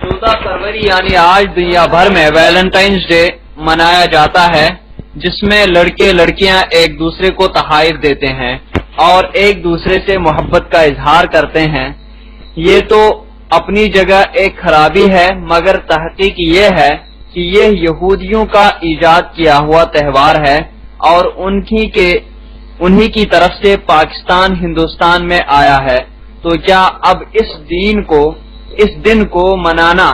14 फरवरी यानी आज दुनिया भर में वैलेंटाइंस डे मनाया जाता है, जिसमें लड़के लड़कियां एक दूसरे को तोहफे देते हैं और एक दूसरे से मोहब्बत का इजहार करते हैं। ये तो अपनी जगह एक खराबी है, मगर तहकीक ये है कि ये यहूदियों का ईजाद किया हुआ त्यौहार है और उन्हीं की तरफ से पाकिस्तान हिंदुस्तान में आया है। तो क्या अब इस दिन को मनाना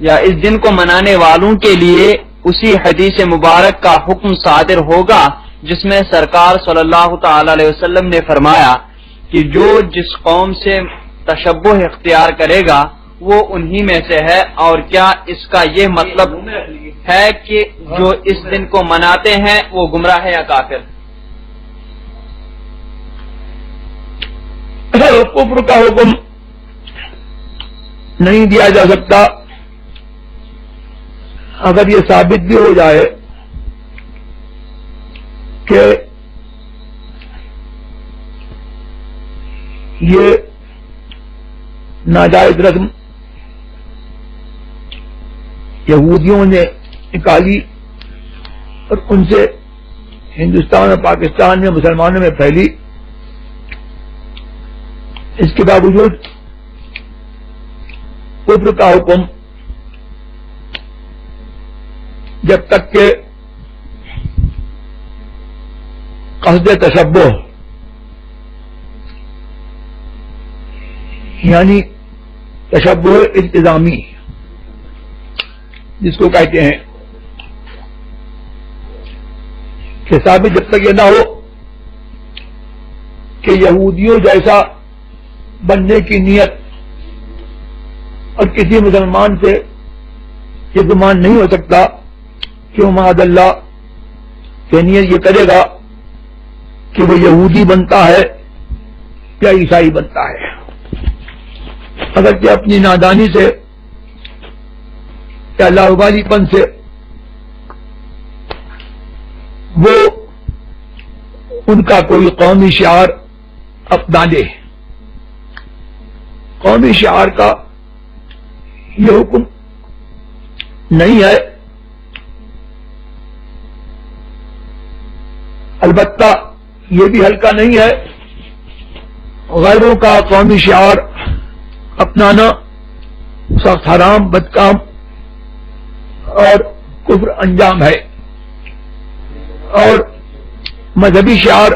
या इस दिन को मनाने वालों के लिए उसी हदीस मुबारक का हुक्म सादिर होगा जिसमें सरकार सल्लल्लाहु तआला अलैहि वसल्लम ने फरमाया कि जो जिस कौम से तशब्बुह इख्तियार करेगा वो उन्हीं में से है। और क्या इसका ये मतलब है कि जो इस दिन को मनाते हैं वो गुमराह है या काफिर? कुफ्र का हुक्म नहीं दिया जा सकता अगर ये साबित भी हो जाए कि ये नाजायज रस्म यहूदियों ने निकाली और उनसे हिंदुस्तान और पाकिस्तान में मुसलमानों में फैली। इसके बावजूद कुफ्र का हुक्म जब तक के क़स्द तशब्बुह यानी तशब्बुह इल्तिज़ामी जिसको कहते हैं कि साबित जब तक ये ना हो कि यहूदियों जैसा बनने की नियत और किसी मुसलमान से ये गुमान नहीं हो सकता कि वो माअल्लाह की नियत ये करेगा कि वो यहूदी बनता है या ईसाई बनता है। अगर कि अपनी नादानी से या लावारीपन से वो उनका कोई कौमी शिआर अपना ले, कौमी शिआर का ये हुक्म नहीं है। अलबत्ता ये भी हल्का नहीं है, गैरों का कौमी शिआर अपनाना सख्त हराम, बदकाम और कुफ्र अंजाम है और मजहबी शिआर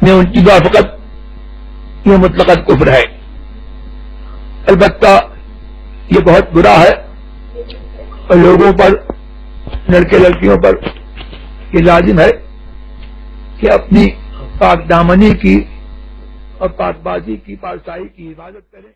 में उनकी मुवाफकत ये मुतलक़त कुफ्र है। अलबत्ता ये बहुत बुरा है और लोगों पर, लड़के लड़कियों पर ये लाजिम है कि अपनी पाक दामनी की और पाकबाजी की, पाकशाही की हिफाजत करें।